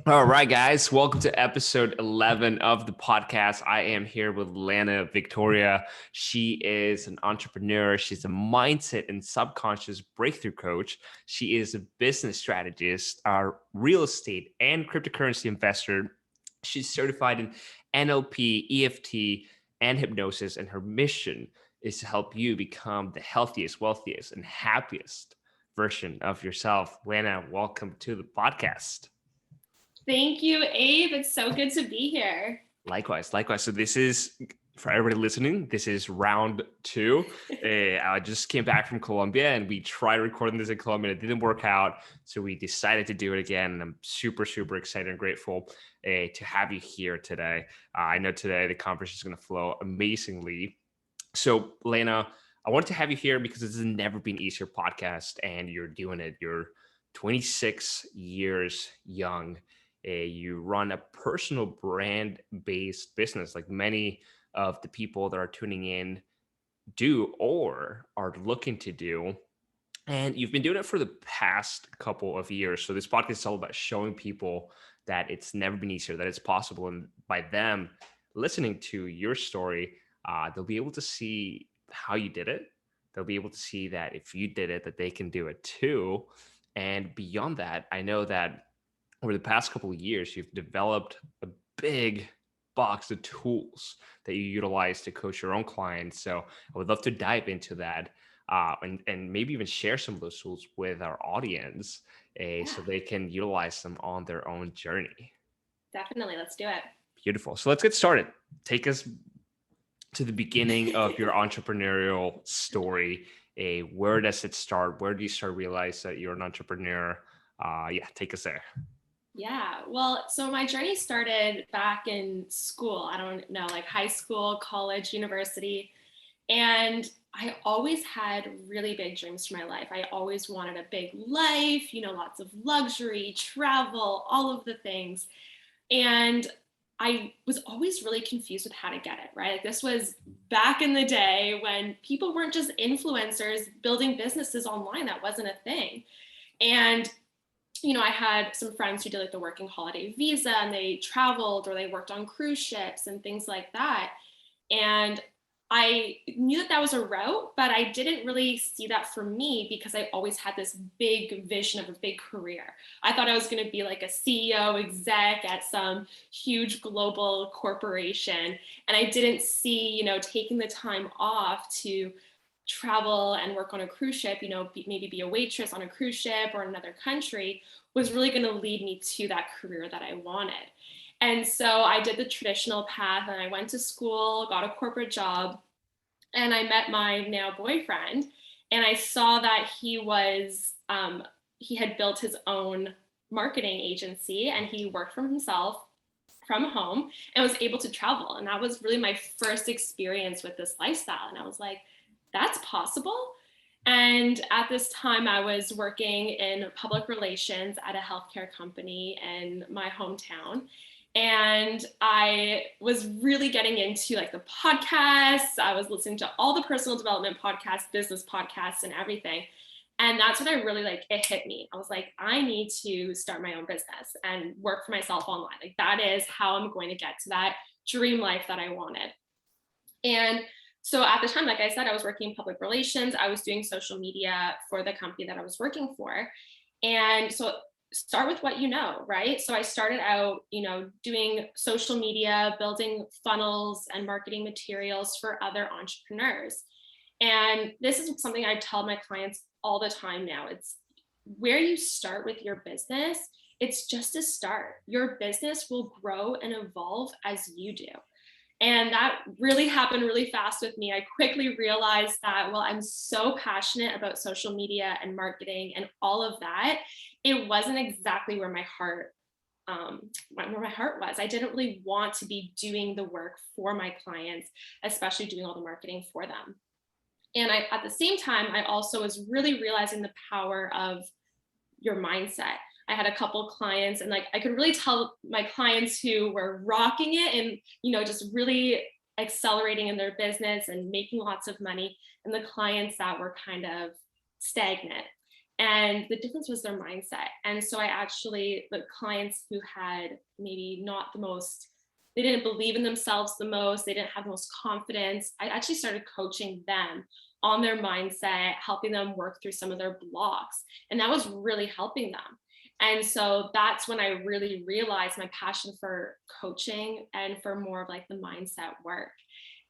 All right, guys, welcome to episode 11 of the podcast. I am here with Lana Victoriia. She is an entrepreneur. She's a mindset and subconscious breakthrough coach. She is a business strategist, a real estate and cryptocurrency investor. She's certified in NLP, EFT, and hypnosis, and her mission is to help you become the healthiest, wealthiest, and happiest version of yourself. Lana, welcome to the podcast. Thank you, Abe. It's so good to be here. Likewise. So this is, for everybody listening, this is round two. I just came back from Colombia and we tried recording this in Colombia. It didn't work out. So we decided to do it again. And I'm super, super excited and grateful to have you here today. I know today the conversation is going to flow amazingly. So Lana, I wanted to have you here because this has never been easier podcast and you're doing it. You're 26 years young. You run a personal brand-based business like many of the people that are tuning in do or are looking to do. And you've been doing it for the past couple of years. So this podcast is all about showing people that it's never been easier, that it's possible. And by them listening to your story, they'll be able to see how you did it. They'll be able to see that if you did it, that they can do it too. And beyond that, I know that over the past couple of years, you've developed a big box of tools that you utilize to coach your own clients. So I would love to dive into that and maybe even share some of those tools with our audience so they can utilize them on their own journey. Definitely. Let's do it. Beautiful. So let's get started. Take us to the beginning of your entrepreneurial story. Where does it start? Where do you start to realize that you're an entrepreneur? Take us there. Yeah. Well, so my journey started back in school. I don't know, like high school, college, university. And I always had really big dreams for my life. I always wanted a big life, lots of luxury, travel, all of the things. And I was always really confused with how to get it, right? Like this was back in the day when people weren't just influencers building businesses online. That wasn't a thing. And I had some friends who did like the working holiday visa and they traveled or they worked on cruise ships and things like that. And I knew that was a route, but I didn't really see that for me because I always had this big vision of a big career. I thought I was going to be like a CEO exec at some huge global corporation. And I didn't see, taking the time off to travel and work on a cruise ship, maybe be a waitress on a cruise ship or another country was really going to lead me to that career that I wanted. And so I did the traditional path and I went to school, got a corporate job, and I met my now boyfriend. And I saw that he had built his own marketing agency and he worked for himself from home and was able to travel. And that was really my first experience with this lifestyle. And I was like, that's possible. And at this time, I was working in public relations at a healthcare company in my hometown. And I was really getting into like the podcasts. I was listening to all the personal development podcasts, business podcasts, and everything. And that's when I really it hit me. I was like, I need to start my own business and work for myself online. Like that is how I'm going to get to that dream life that I wanted. And so at the time, like I said, I was working in public relations. I was doing social media for the company that I was working for. And so start with what you know, right? So I started out, doing social media, building funnels and marketing materials for other entrepreneurs. And this is something I tell my clients all the time now. It's where you start with your business. It's just a start. Your business will grow and evolve as you do. And that really happened really fast with me. I quickly realized that, well, I'm so passionate about social media and marketing and all of that. It wasn't exactly where my heart was. I didn't really want to be doing the work for my clients, especially doing all the marketing for them. And at the same time, I also was really realizing the power of your mindset. I had a couple clients and I could really tell my clients who were rocking it and, just really accelerating in their business and making lots of money, and the clients that were kind of stagnant. And the difference was their mindset. And so I actually, the clients who had maybe not the most, they didn't believe in themselves the most, they didn't have the most confidence, I actually started coaching them on their mindset, helping them work through some of their blocks. And that was really helping them. And so that's when I really realized my passion for coaching and for more of like the mindset work.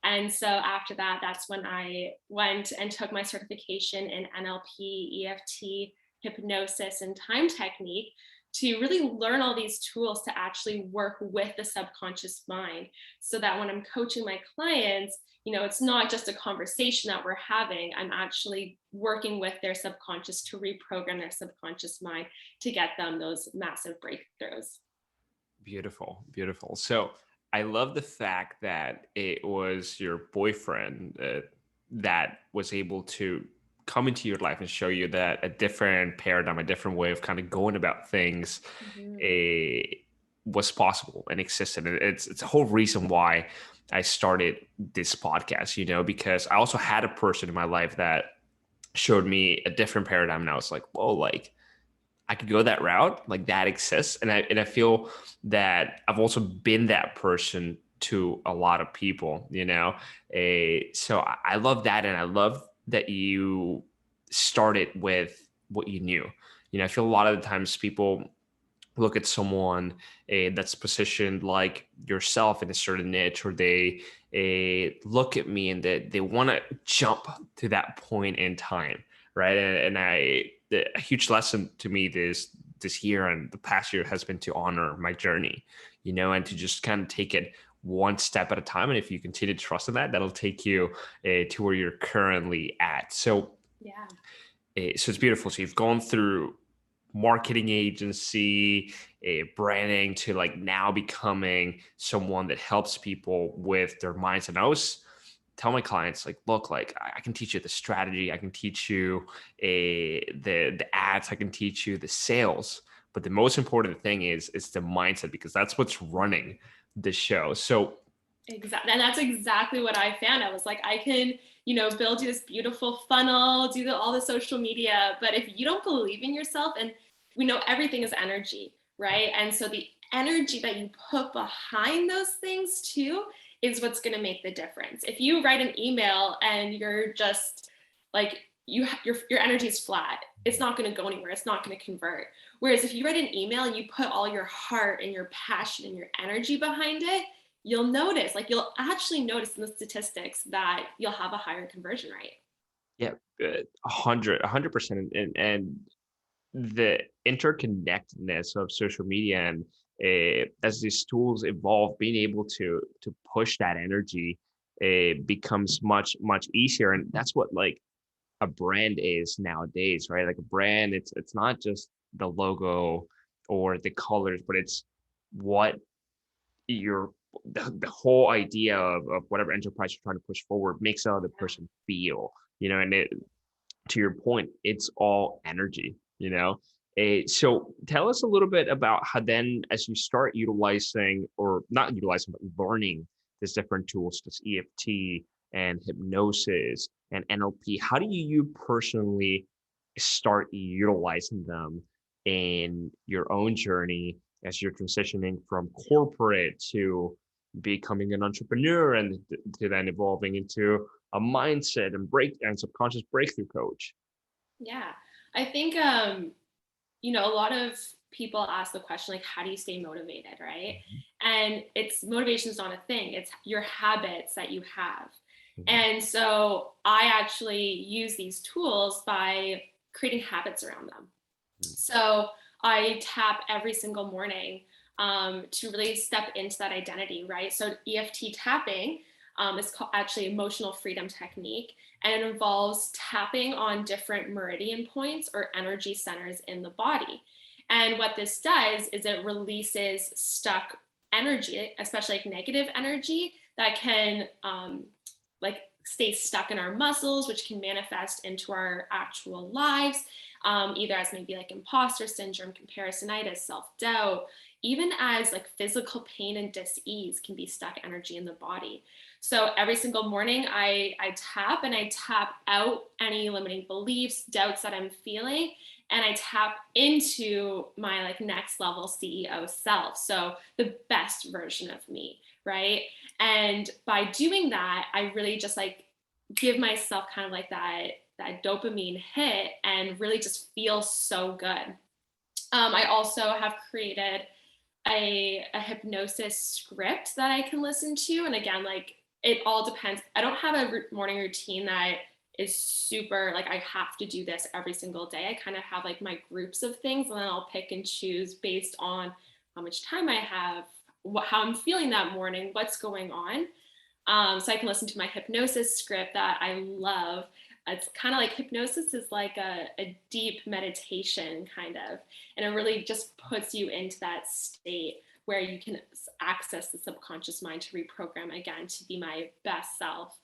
And so after that, that's when I went and took my certification in NLP, EFT, hypnosis, and time technique to really learn all these tools to actually work with the subconscious mind, so that when I'm coaching my clients, it's not just a conversation that we're having. I'm actually working with their subconscious to reprogram their subconscious mind to get them those massive breakthroughs. Beautiful, beautiful. So I love the fact that it was your boyfriend that was able to come into your life and show you that a different paradigm, a different way of kind of going about things Mhm. eh, was possible and existed. And it's a whole reason why I started this podcast, because I also had a person in my life that showed me a different paradigm. And I was like, whoa, like I could go that route, like that exists. And I feel that I've also been that person to a lot of people. So I love that. And I love that you started with what you knew. I feel a lot of the times people look at someone that's positioned like yourself in a certain niche, or they look at me and they want to jump to that point in time, right? A huge lesson to me this year and the past year has been to honor my journey, and to just kind of take it one step at a time. And if you continue to trust in that, that'll take you to where you're currently at. Yeah. So it's beautiful. So you've gone through marketing agency, branding, to like now becoming someone that helps people with their mindset. And I always tell my clients, like, look, like I can teach you the strategy, I can teach you the ads, I can teach you the sales, but the most important thing is the mindset, because that's what's running the show. So Exactly. And that's exactly what I found. I was like, I can, build you this beautiful funnel, do all the social media. But if you don't believe in yourself, and we know everything is energy, right? And so the energy that you put behind those things too is what's going to make the difference. If you write an email and you're just like, your energy is flat, it's not going to go anywhere. It's not going to convert. Whereas if you write an email and you put all your heart and your passion and your energy behind it, you'll actually notice in the statistics that you'll have a higher conversion rate. yeah, 100%. And the interconnectedness of social media, and as these tools evolve, being able to push that energy becomes much easier. And that's what like a brand is nowadays, right? Like a brand, it's not just the logo or the colors, but it's what your the whole idea of whatever enterprise you're trying to push forward makes the other person feel, and to your point, it's all energy. So tell us a little bit about how then, as you start utilizing, or not utilizing, but learning these different tools, this EFT and hypnosis and NLP, how do you personally start utilizing them in your own journey as you're transitioning from corporate to becoming an entrepreneur, and to then evolving into a mindset and subconscious breakthrough coach? Yeah. I think, a lot of people ask the question, like, how do you stay motivated? Right. And motivation is not a thing. It's your habits that you have. Mhm. And so I actually use these tools by creating habits around them. So I tap every single morning to really step into that identity, right? So EFT tapping is actually emotional freedom technique, and it involves tapping on different meridian points or energy centers in the body. And what this does is it releases stuck energy, especially like negative energy that can like stay stuck in our muscles, which can manifest into our actual lives, either as maybe like imposter syndrome, comparisonitis, self-doubt, even as like physical pain and dis-ease can be stuck energy in the body. So every single morning I tap out any limiting beliefs, doubts that I'm feeling, and I tap into my like next level CEO self. So the best version of me, right? And by doing that, I really just like give myself kind of like that dopamine hit and really just feel so good. I also have created a hypnosis script that I can listen to. And again, like it all depends. I don't have a morning routine that is super like I have to do this every single day. I kind of have like my groups of things, and then I'll pick and choose based on how much time I have, how I'm feeling that morning, what's going on. So I can listen to my hypnosis script that I love. It's kind of like hypnosis is like a deep meditation kind of, and it really just puts you into that state where you can access the subconscious mind to reprogram again to be my best self.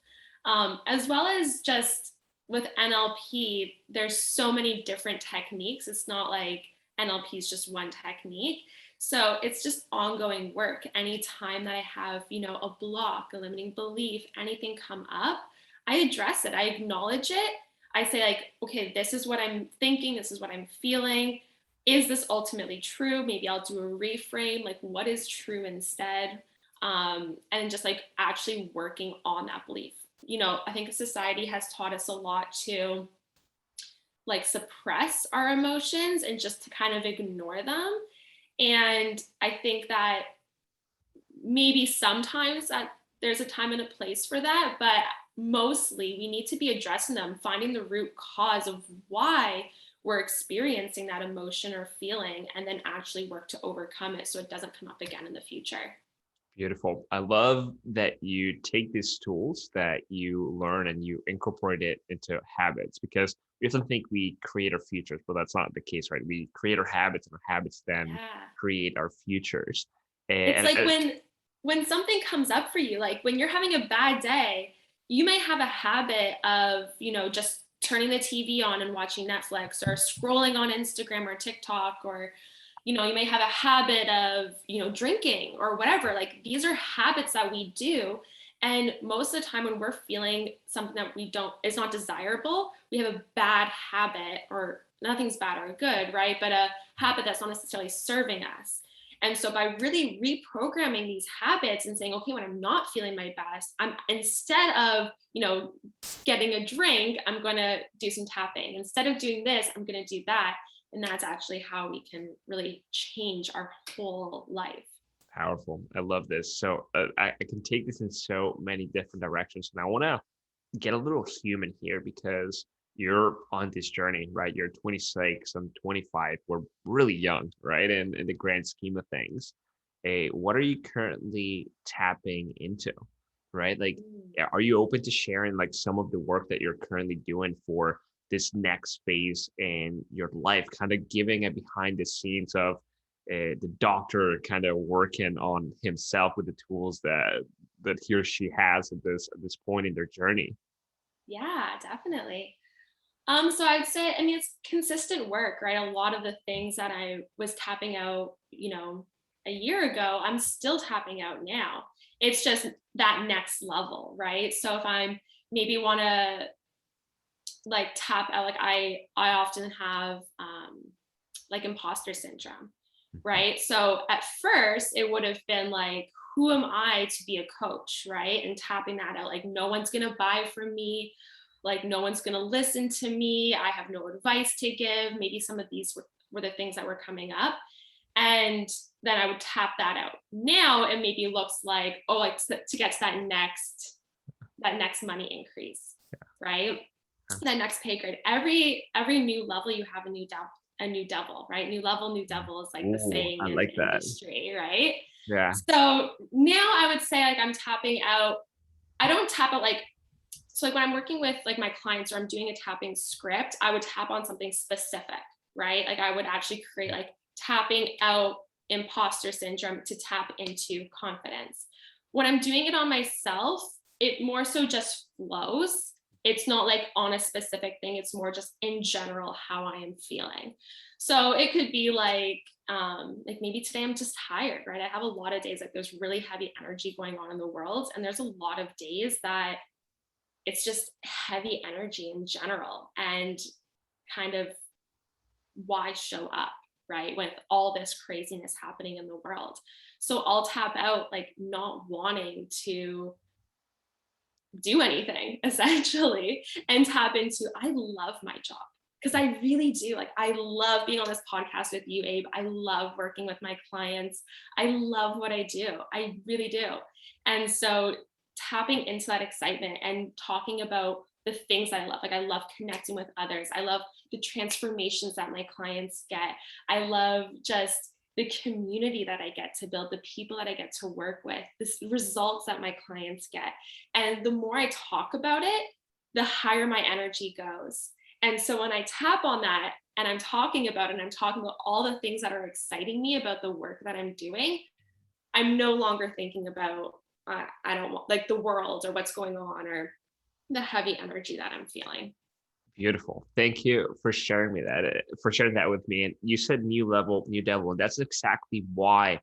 As well as just with NLP, there's so many different techniques. It's not like NLP is just one technique. So it's just ongoing work. Anytime that I have, a block, a limiting belief, anything come up, I address it. I acknowledge it. I say like, okay, this is what I'm thinking. This is what I'm feeling. Is this ultimately true? Maybe I'll do a reframe, like what is true instead? And just like actually working on that belief. I think society has taught us a lot to like suppress our emotions and just to kind of ignore them. And I think that maybe sometimes that there's a time and a place for that, but mostly we need to be addressing them, finding the root cause of why we're experiencing that emotion or feeling, and then actually work to overcome it so it doesn't come up again in the future. Beautiful. I love that you take these tools that you learn and you incorporate it into habits, because we often think we create our futures, but that's not the case, right? We create our habits, and our habits then Yeah. create our futures. It's And, like when something comes up for you, like when you're having a bad day, you may have a habit of, just turning the TV on and watching Netflix or scrolling on Instagram or TikTok, or you may have a habit of, drinking or whatever. Like these are habits that we do. And most of the time when we're feeling something that is not desirable, we have a bad habit, or nothing's bad or good, right? But a habit that's not necessarily serving us. And so by really reprogramming these habits and saying, okay, when I'm not feeling my best, I'm instead of, getting a drink, I'm going to do some tapping. Instead of doing this, I'm going to do that. And that's actually how we can really change our whole life. powerful. I love this. So I can take this in so many different directions. And I want to get a little human here, because you're on this journey, right? You're 26, I'm 25. We're really young, right? And in the grand scheme of things, what are you currently tapping into, right? Like, are you open to sharing like some of the work that you're currently doing for this next phase in your life, kind of giving a behind the scenes of the doctor kind of working on himself with the tools that he or she has at this point in their journey? Yeah, definitely. So I'd say, I mean, it's consistent work, right? A lot of the things that I was tapping out, a year ago, I'm still tapping out now. It's just that next level, right? So if I'm maybe want to like tap out, like I often have like imposter syndrome, right? So at first it would have been like, who am I to be a coach, right? And tapping that out, like no one's gonna buy from me, like no one's gonna listen to me, I have no advice to give. Maybe some of these were the things that were coming up. And then I would tap that out. Now it maybe looks like, oh, like to get to that next money increase, right? That next pay grade. Every new level you have a new devil, right? New level, new devil is like the Ooh, saying I in like the that. industry, right? Yeah. So now I would say like I'm tapping out. I don't tap out like, so like when I'm working with like my clients or I'm doing a tapping script, I would tap on something specific, right? Like I would actually create like tapping out imposter syndrome to tap into confidence. When I'm doing it on myself, it more so just flows. It's not like on a specific thing. It's more just in general how I am feeling. So it could be like maybe today I'm just tired, right? I have a lot of days like there's really heavy energy going on in the world, and there's a lot of days that it's just heavy energy in general, and kind of why show up, right? With all this craziness happening in the world. So I'll tap out, like not wanting to do anything essentially, and tap into, I love my job. Because I really do. Like, I love being on this podcast with you, Abe. I love working with my clients. I love what I do. I really do. And so tapping into that excitement and talking about the things I love. Like, I love connecting with others. I love the transformations that my clients get. I love just the community that I get to build, the people that I get to work with, the results that my clients get. And the more I talk about it, the higher my energy goes. And so when I tap on that and I'm talking about it, and I'm talking about all the things that are exciting me about the work that I'm doing, I'm no longer thinking about, I don't want, like, the world or what's going on or the heavy energy that I'm feeling. Beautiful. Thank you for sharing that with me. And you said new level, new devil, and that's exactly why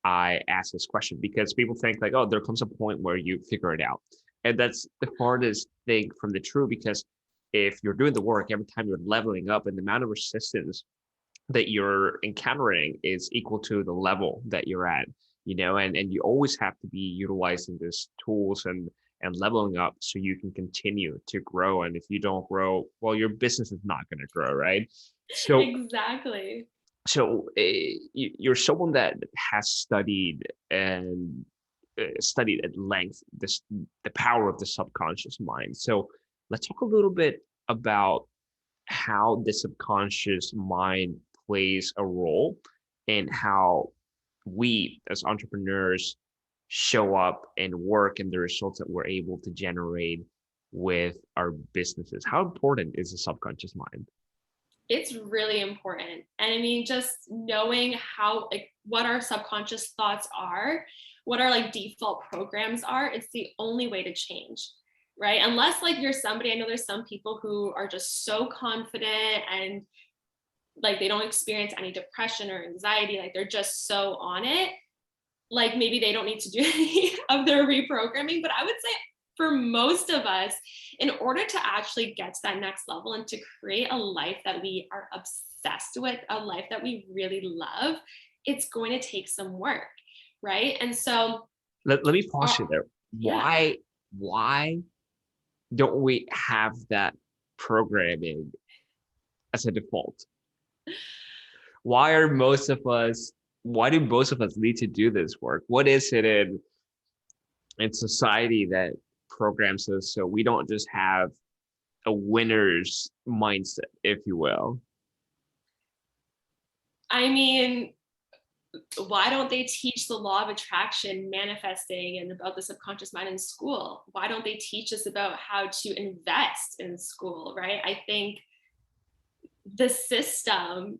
I asked this question, because people think like, oh, there comes a point where you figure it out. And that's the farthest thing from the truth, because if you're doing the work, every time you're leveling up, and the amount of resistance that you're encountering is equal to the level that you're at, and you always have to be utilizing these tools and leveling up so you can continue to grow. And if you don't grow, well, your business is not going to grow, right? So, Exactly. You're someone that has studied and studied at length the power of the subconscious mind. So let's talk a little bit about how the subconscious mind plays a role in how we as entrepreneurs show up and work, and the results that we're able to generate with our businesses. How important is the subconscious mind? It's really important. And I mean, just knowing how, like, what our subconscious thoughts are, what our like default programs are, it's the only way to change, right? Unless like you're somebody, I know there's some people who are just so confident and like they don't experience any depression or anxiety, like they're just so on it. Like maybe they don't need to do any of their reprogramming, but I would say for most of us, in order to actually get to that next level and to create a life that we are obsessed with, a life that we really love, it's going to take some work, right? And so, Let me pause you there. yeah, Why don't we have that programming as a default? Why do most of us need to do this work? What is it in society that programs us so we don't just have a winner's mindset, if you will? I mean, why don't they teach the law of attraction, manifesting, and about the subconscious mind in school? Why don't they teach us about how to invest in school, right? I think the system,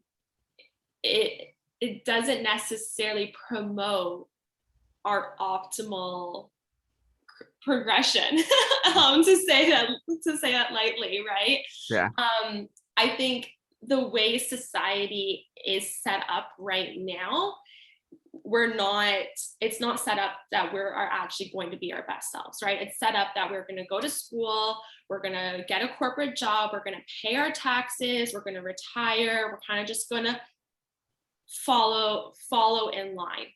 it doesn't necessarily promote our optimal progression, to say that lightly, right? Yeah. I think the way society is set up right now, it's not set up that we are actually going to be our best selves, right? It's set up that we're going to go to school, we're going to get a corporate job, we're going to pay our taxes, we're going to retire, we're kind of just going to follow in line.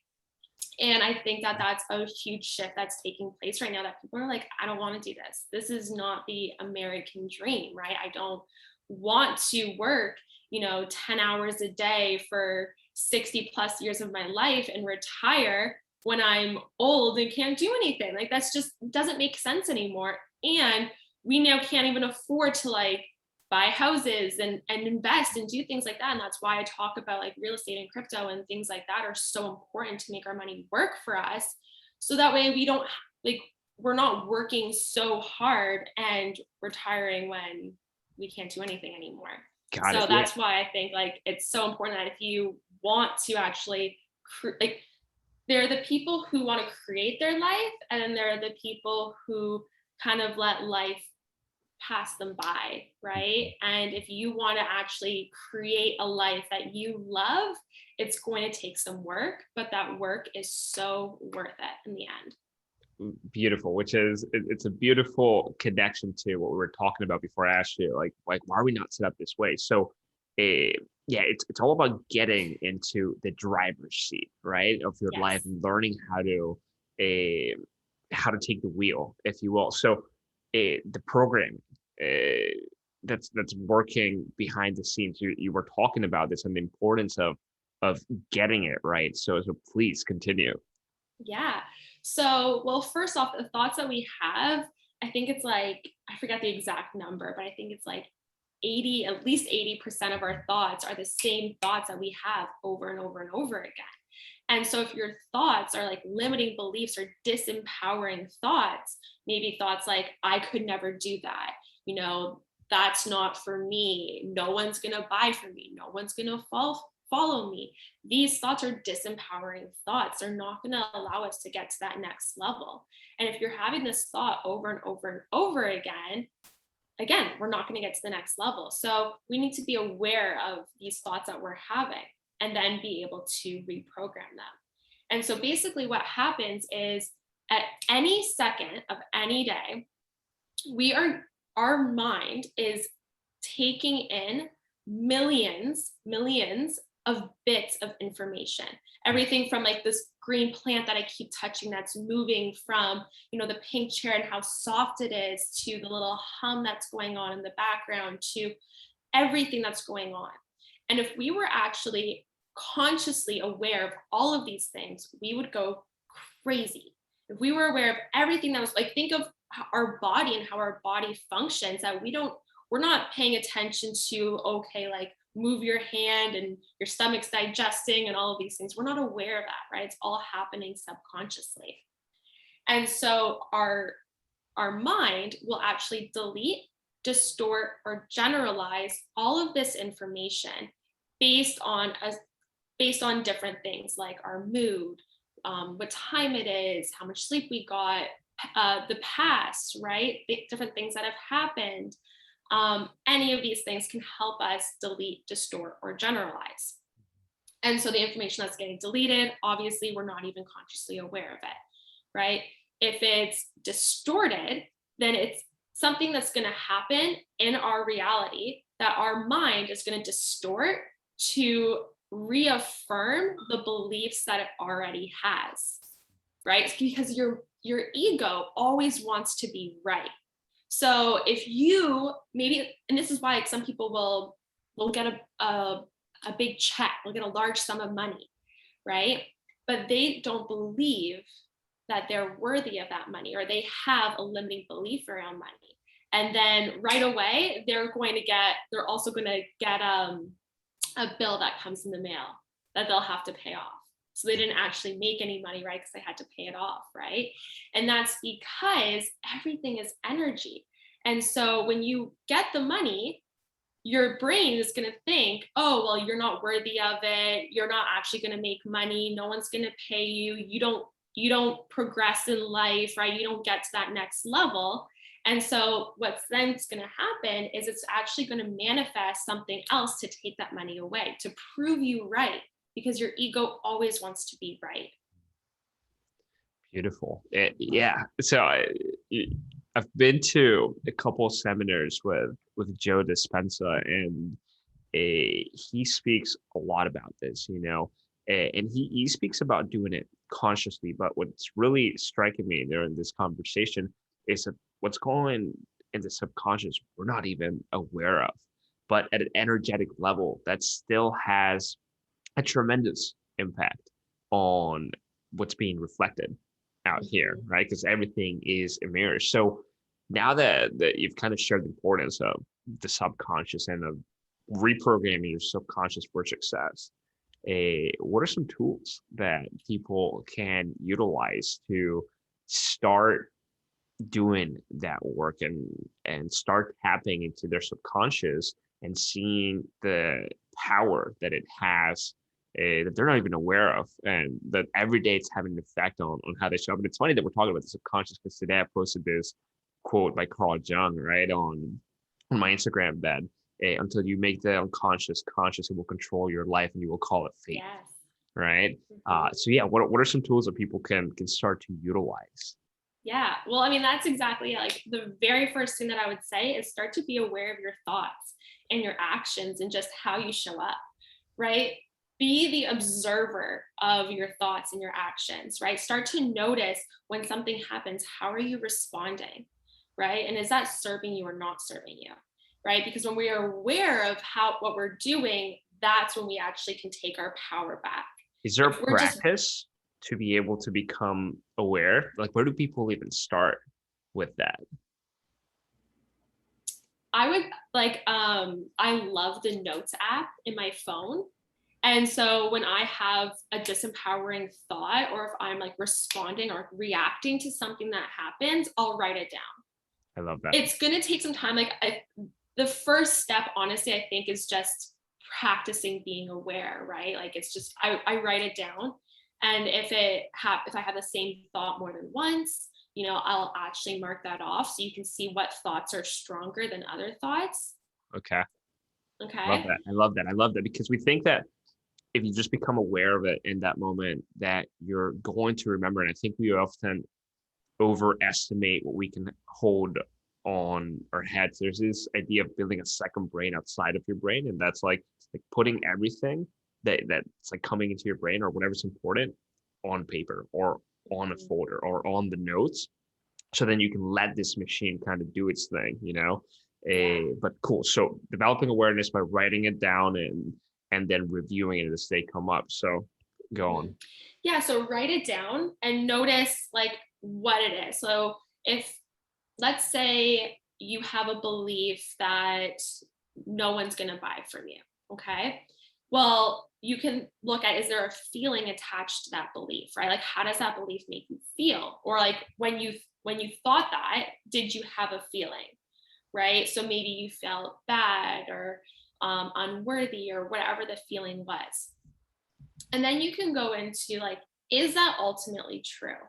And I think that that's a huge shift that's taking place right now, that people are like, I don't want to do this. This is not the American dream, right? I don't want to work, 10 hours a day for 60 plus years of my life and retire when I'm old and can't do anything. Like, that's just doesn't make sense anymore. And we now can't even afford to like buy houses and invest and do things like that. And that's why I talk about like real estate and crypto and things like that are so important to make our money work for us. So that way we don't we're not working so hard and retiring when we can't do anything anymore. Got So it. Yeah. that's why I think like it's so important that if you want to actually there are the people who want to create their life, and then there are the people who kind of let life pass them by, right? And if you want to actually create a life that you love, it's going to take some work, but that work is so worth it in the end. Beautiful, which is it's a beautiful connection to what we were talking about before I asked you, like why are we not set up this way? So yeah, it's all about getting into the driver's seat, right, of your life, Yes. and learning uh, how to take the wheel, if you will. So the program uh, that's working behind the scenes, you were talking about this and the importance of getting it right. So please continue. Yeah. So, well, first off, the thoughts that we have, I think it's like, I forget the exact number, but I think it's like at least 80% of our thoughts are the same thoughts that we have over and over and over again. And so if your thoughts are like limiting beliefs or disempowering thoughts, maybe thoughts like, I could never do that, you know, that's not for me. No one's going to buy from me. No one's going to follow me. These thoughts are disempowering thoughts. They're not going to allow us to get to that next level. And if you're having this thought over and over and over again, we're not going to get to the next level. So we need to be aware of these thoughts that we're having and then be able to reprogram them. And so basically what happens is at any second of any day, our mind is taking in millions of bits of information. Everything from like this green plant that I keep touching that's moving from, the pink chair and how soft it is, to the little hum that's going on in the background, to everything that's going on. And if we were actually consciously aware of all of these things, we would go crazy. If we were aware of everything that was like, think of our body and how our body functions, that we're not paying attention to, okay, like move your hand and your stomach's digesting and all of these things. We're not aware of that, right? It's all happening subconsciously. And so our mind will actually delete, distort, or generalize all of this information based on different things like our mood, what time it is, how much sleep we got, the past, right? Different things that have happened. Any of these things can help us delete, distort, or generalize. And so the information that's getting deleted, obviously, we're not even consciously aware of it, right? If it's distorted, then it's something that's going to happen in our reality that our mind is going to distort to reaffirm the beliefs that it already has, right? Because your ego always wants to be right. So if you maybe, and this is why like, some people will get a big check, will get a large sum of money, right? But they don't believe that they're worthy of that money, or they have a limiting belief around money. And then right away, they're also going to get a bill that comes in the mail that they'll have to pay off. So they didn't actually make any money, right? Because they had to pay it off, right? And that's because everything is energy. And so when you get the money, your brain is going to think, oh, well, you're not worthy of it. You're not actually going to make money. No one's going to pay you. You don't progress in life, right? You don't get to that next level. And so what's then going to happen is it's actually going to manifest something else to take that money away, to prove you right, because your ego always wants to be right. Beautiful. Yeah. So I've been to a couple of seminars with Joe Dispenza, and he speaks a lot about this, and he speaks about doing it consciously. But what's really striking me during this conversation is that what's going in the subconscious we're not even aware of, but at an energetic level that still has a tremendous impact on what's being reflected out here, right? Because everything is a mirror. So now that you've kind of shared the importance of the subconscious and of reprogramming your subconscious for success, what are some tools that people can utilize to start doing that work and start tapping into their subconscious and seeing the power that it has, that they're not even aware of, and that every day it's having an effect on how they show up. And it's funny that we're talking about the subconscious, because today I posted this quote by Carl Jung, right, on my Instagram, that until you make the unconscious conscious, it will control your life and you will call it fate. Yes. Right. So yeah, what are some tools that people can start to utilize? Yeah, well, I mean, that's exactly like the very first thing that I would say is start to be aware of your thoughts. and your actions and just how you show up, right? Be the observer of your thoughts and your actions, right? Start to notice when something happens, how are you responding, right? And is that serving you or not serving you, right? Because when we are aware of what we're doing, that's when we actually can take our power back. Is there a If we're just practice to be able to become aware? Like, where do people even start with that? I would I love the Notes app in my phone. And so when I have a disempowering thought, or if I'm like responding or reacting to something that happens, I'll write it down. I love that. It's going to take some time. The first step, honestly, I think is just practicing being aware, right? Like it's just, I write it down. And if I have the same thought more than once, I'll actually mark that off so you can see what thoughts are stronger than other thoughts. Okay. Okay. I love that because we think that if you just become aware of it in that moment, that you're going to remember. And I think we often overestimate what we can hold on our heads. There's this idea of building a second brain outside of your brain, and that's like putting everything that's like coming into your brain or whatever's important on paper or on a folder or on the notes, so then you can let this machine kind of do its thing, but cool. So developing awareness by writing it down and then reviewing it as they come up. So go on. Yeah, so write it down and notice like what it is. So if, let's say you have a belief that no one's going to buy from you, okay? Well, you can look at, is there a feeling attached to that belief, right? Like, how does that belief make you feel? Or like when you thought that, did you have a feeling, right? So maybe you felt bad or unworthy or whatever the feeling was. And then you can go into like, is that ultimately true,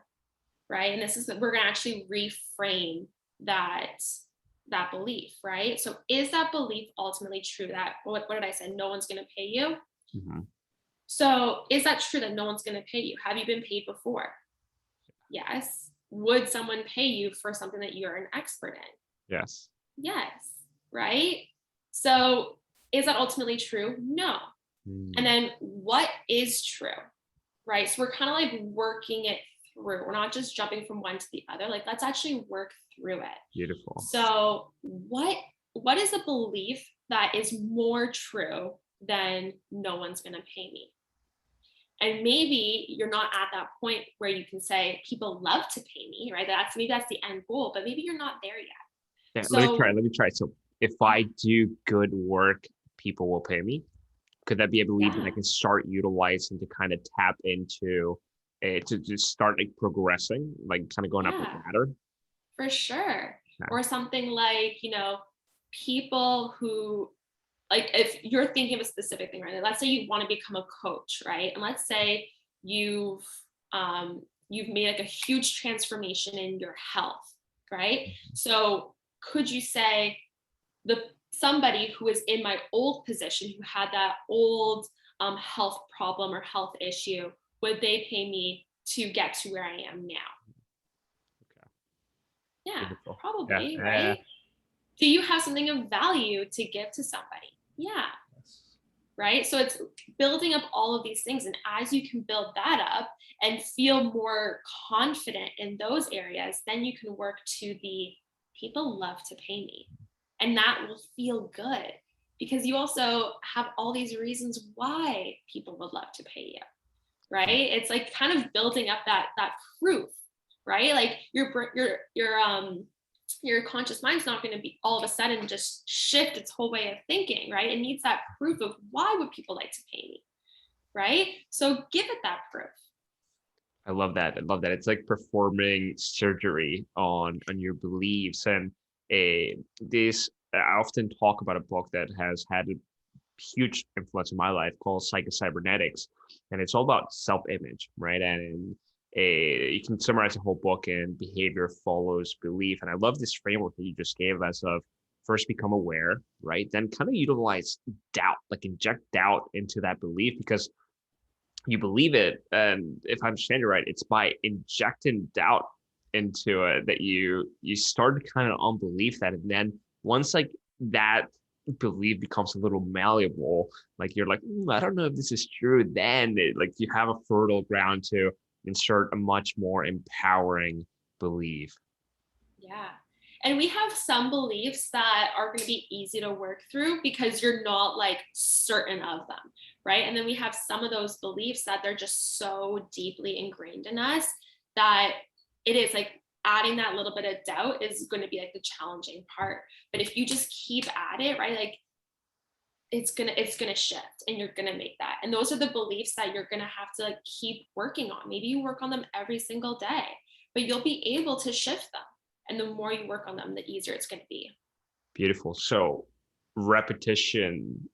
right? And this is, we're going to actually reframe that belief, right? So is that belief ultimately true that, what did I say? No one's going to pay you. Mm-hmm. So is that true that no one's going to pay you? Have you been paid before? Yes. Would someone pay you for something that you're an expert in? Yes. Yes. Right. So is that ultimately true? No. And then what is true, right? So we're kind of like working it through. We're not just jumping from one to the other. Like, let's actually work through it. Beautiful. So what is a belief that is more true than no one's going to pay me? And maybe you're not at that point where you can say people love to pay me, right? Maybe that's the end goal, but maybe you're not there yet. Yeah, So, let me try. So if I do good work, people will pay me. Could that be a belief that I can start utilizing to kind of tap into to just start like progressing, like kind of going up the ladder? For sure. Yeah. Or something like, people who, like, if you're thinking of a specific thing, right? Let's say you want to become a coach, right? And let's say you've made like a huge transformation in your health, right? So could you say somebody who is in my old position, who had that old health problem or health issue, would they pay me to get to where I am now? Okay. Yeah, beautiful. Probably, right? Do you have something of value to give to somebody? Yeah. Yes. Right? So it's building up all of these things. And as you can build that up and feel more confident in those areas, then you can work to the people love to pay me. And that will feel good because you also have all these reasons why people would love to pay you, right? It's like kind of building up that proof, right? Like your conscious mind's not going to be all of a sudden just shift its whole way of thinking, right? It needs that proof of why would people like to pay me, right? So give it that proof. I love that. It's like performing surgery on your beliefs. And I often talk about a book that has had a huge influence in my life called Cybernetics, and it's all about self-image, right? And you can summarize the whole book in behavior follows belief. And I love this framework that you just gave us of first become aware, right? Then kind of utilize doubt, like inject doubt into that belief because you believe it. And if I understand you right, it's by injecting doubt into it that you start to kind of unbelief that. And then once like that belief becomes a little malleable, like you're like, I don't know if this is true, then like you have a fertile ground to insert a much more empowering belief. Yeah. And we have some beliefs that are going to be easy to work through because you're not like certain of them, right? And then we have some of those beliefs that they're just so deeply ingrained in us that it is like adding that little bit of doubt is going to be like the challenging part. But if you just keep at it, right? Like it's gonna shift and you're gonna make that. And those are the beliefs that you're gonna have to like keep working on. Maybe you work on them every single day, but you'll be able to shift them. And the more you work on them, the easier it's gonna be. Beautiful. So repetition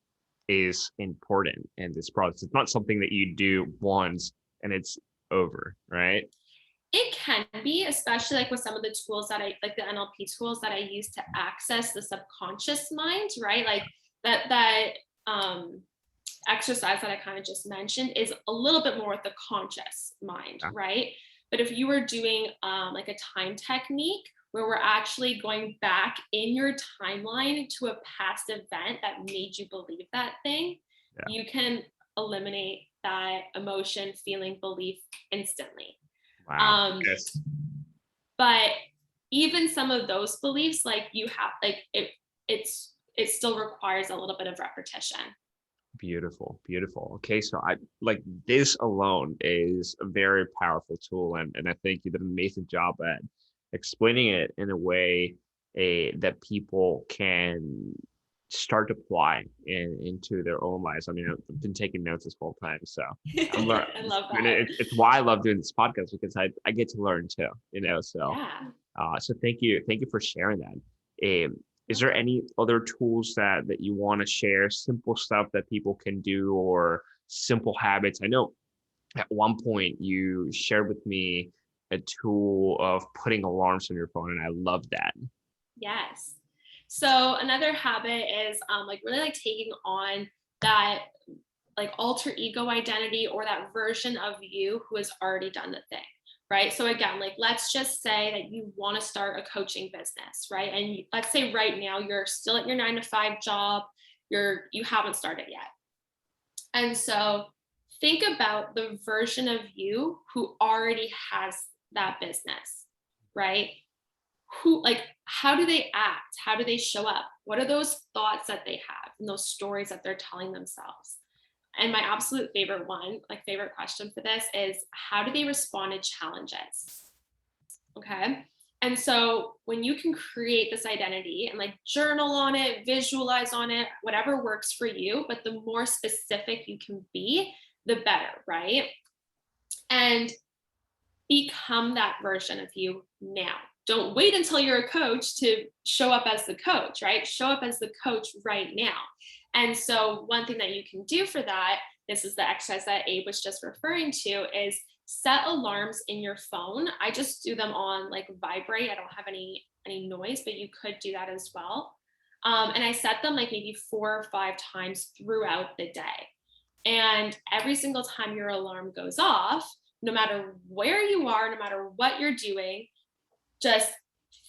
is important in this process. It's not something that you do once and it's over, right? It can be, especially like with some of the tools that I like the NLP tools that I use to access the subconscious mind, right? Like that exercise that I kind of just mentioned is a little bit more with the conscious mind, Yeah. right? But if you were doing like a time technique where we're actually going back in your timeline to a past event that made you believe that thing, Yeah. you can eliminate that emotion, feeling, belief instantly. Wow. Yes. But even some of those beliefs, like you have, like it still requires a little bit of repetition. Beautiful. Beautiful. Okay. So I like this alone is a very powerful tool. And I think you did an amazing job at explaining it in a way that people can start to apply into their own lives. I mean, I've been taking notes this whole time. So I'm learning. I love And that. it's why I love doing this podcast because I get to learn too, so Yeah. so thank you for sharing that. Is there any other tools that you want to share, simple stuff that people can do or simple habits? I know at one point you shared with me a tool of putting alarms on your phone, and I love that. Yes. So another habit is like really like taking on that like alter ego identity or that version of you who has already done the thing, right? So again, like let's just say that you want to start a coaching business, right? And let's say right now you're still at your 9 to 5 job, you haven't started yet. And so think about the version of you who already has that business, right? Who, like, how do they act? How do they show up? What are those thoughts that they have and those stories that they're telling themselves? And my absolute favorite one, like favorite question for this is how do they respond to challenges? Okay. And so when you can create this identity and like journal on it, visualize on it, whatever works for you, but the more specific you can be, the better, right? And become that version of you now. Don't wait until you're a coach to show up as the coach, right? Show up as the coach right now. And so one thing that you can do for that, this is the exercise that Abe was just referring to, is set alarms in your phone. I just do them on like vibrate. I don't have any noise, but you could do that as well. And I set them like maybe 4 or 5 times throughout the day. And every single time your alarm goes off, no matter where you are, no matter what you're doing, just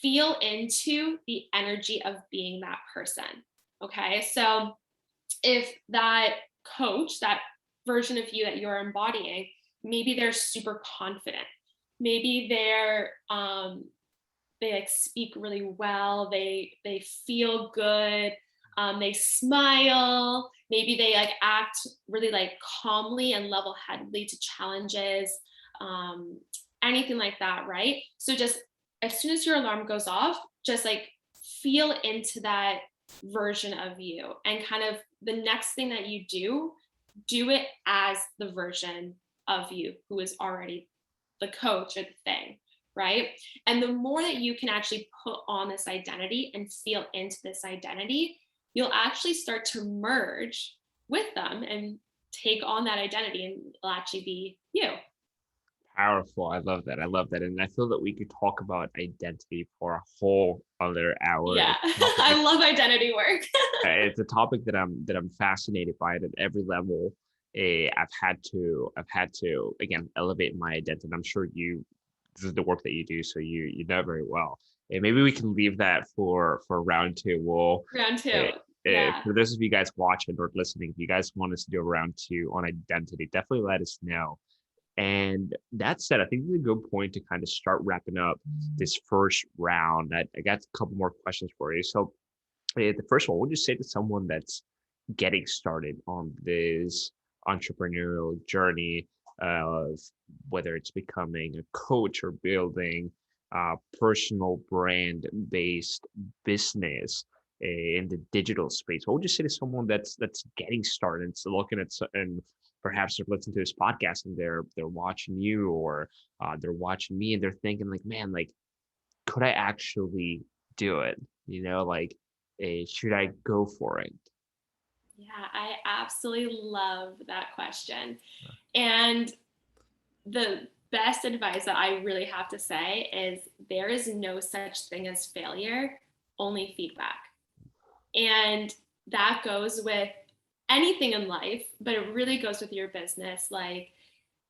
feel into the energy of being that person. Okay. So if that coach, that version of you that you're embodying, maybe they're super confident. Maybe they like speak really well. They feel good. They smile. Maybe they like act really like calmly and level-headedly to challenges. Anything like that, right? So just as soon as your alarm goes off, just like feel into that version of you, and kind of the next thing that you do it as the version of you who is already the coach or the thing, right? And the more that you can actually put on this identity and feel into this identity, you'll actually start to merge with them and take on that identity, and it'll actually be you. Powerful. I love that. I love that. And I feel that we could talk about identity for a whole other hour. Yeah, I love identity work. It's a topic that I'm fascinated by it at every level. I've had to again elevate my identity. I'm sure this is the work that you do, so you know very well. And maybe we can leave that for round two. Round two. Yeah. For those of you guys watching or listening, if you guys want us to do a round two on identity, definitely let us know. And that said, I think this is a good point to kind of start wrapping up this first round. I got a couple more questions for you. So the first one, what would you say to someone that's getting started on this entrepreneurial journey of whether it's becoming a coach or building a personal brand based business in the digital space? What would you say to someone that's getting started and looking at and perhaps they're listening to this podcast and they're watching you or they're watching me and they're thinking like, man, like, could I actually do it? Like, should I go for it? Yeah, I absolutely love that question. And the best advice that I really have to say is there is no such thing as failure, only feedback. And that goes with anything in life, but it really goes with your business. Like,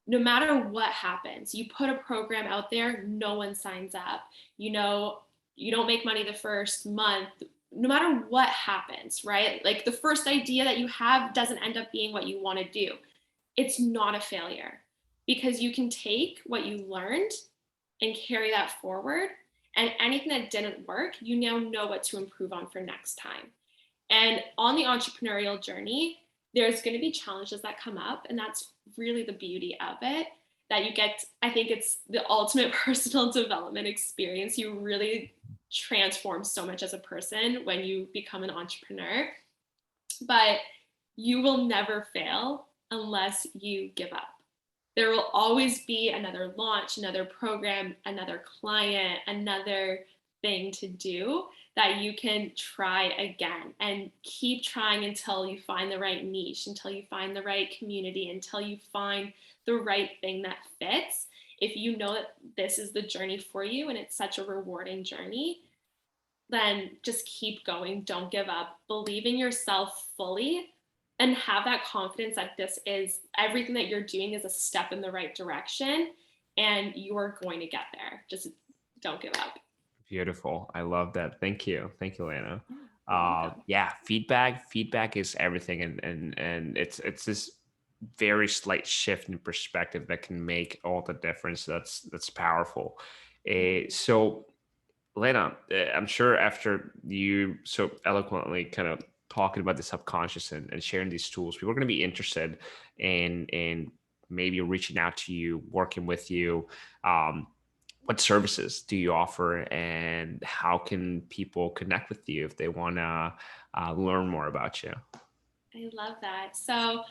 no matter what happens, you put a program out there, no one signs up. You don't make money the first month. No matter what happens, right? Like the first idea that you have doesn't end up being what you want to do. It's not a failure because you can take what you learned and carry that forward. And anything that didn't work, you now know what to improve on for next time. And on the entrepreneurial journey, there's going to be challenges that come up. And that's really the beauty of it, that you get, I think it's the ultimate personal development experience. You really transform so much as a person when you become an entrepreneur, but you will never fail unless you give up. There will always be another launch, another program, another client, another thing to do that you can try again and keep trying until you find the right niche, until you find the right community, until you find the right thing that fits. If you know that this is the journey for you and it's such a rewarding journey, then just keep going. Don't give up. Believe in yourself fully and have that confidence that this is everything that you're doing is a step in the right direction and you're going to get there. Just don't give up. Beautiful. I love that. Thank you. Thank you, Lana. You're welcome. Yeah, feedback is everything. And it's this very slight shift in perspective that can make all the difference. That's powerful. So Lena, I'm sure after you so eloquently kind of talking about the subconscious and sharing these tools, people are going to be interested in maybe reaching out to you, working with you. Um, what services do you offer, and how can people connect with you if they want to learn more about you? I love that. So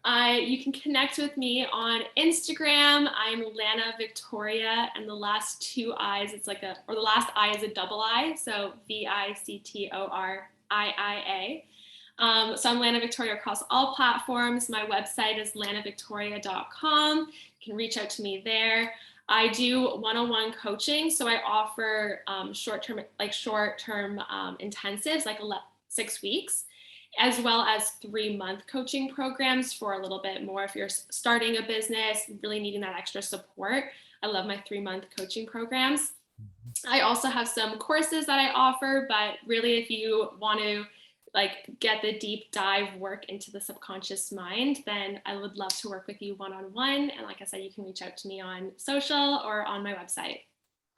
you can connect with me on Instagram. I'm Lana Victoriia, and the last two I's, or the last I is a double I, so Victoriia. So I'm Lana Victoriia across all platforms. My website is lanavictoriia.com. You can reach out to me there. I do one-on-one coaching, so I offer short-term intensives, like 6 weeks, as well as 3-month coaching programs for a little bit more if you're starting a business, really needing that extra support. I love my 3-month coaching programs. I also have some courses that I offer, but really if you want to get the deep dive work into the subconscious mind, then I would love to work with you one-on-one. And like I said, you can reach out to me on social or on my website.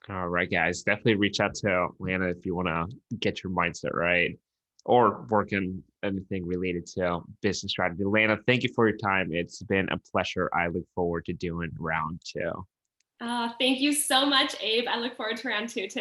All right, guys, definitely reach out to Lana if you want to get your mindset right or work in anything related to business strategy. Lana, thank you for your time. It's been a pleasure. I look forward to doing round two. Thank you so much, Abe. I look forward to round two too.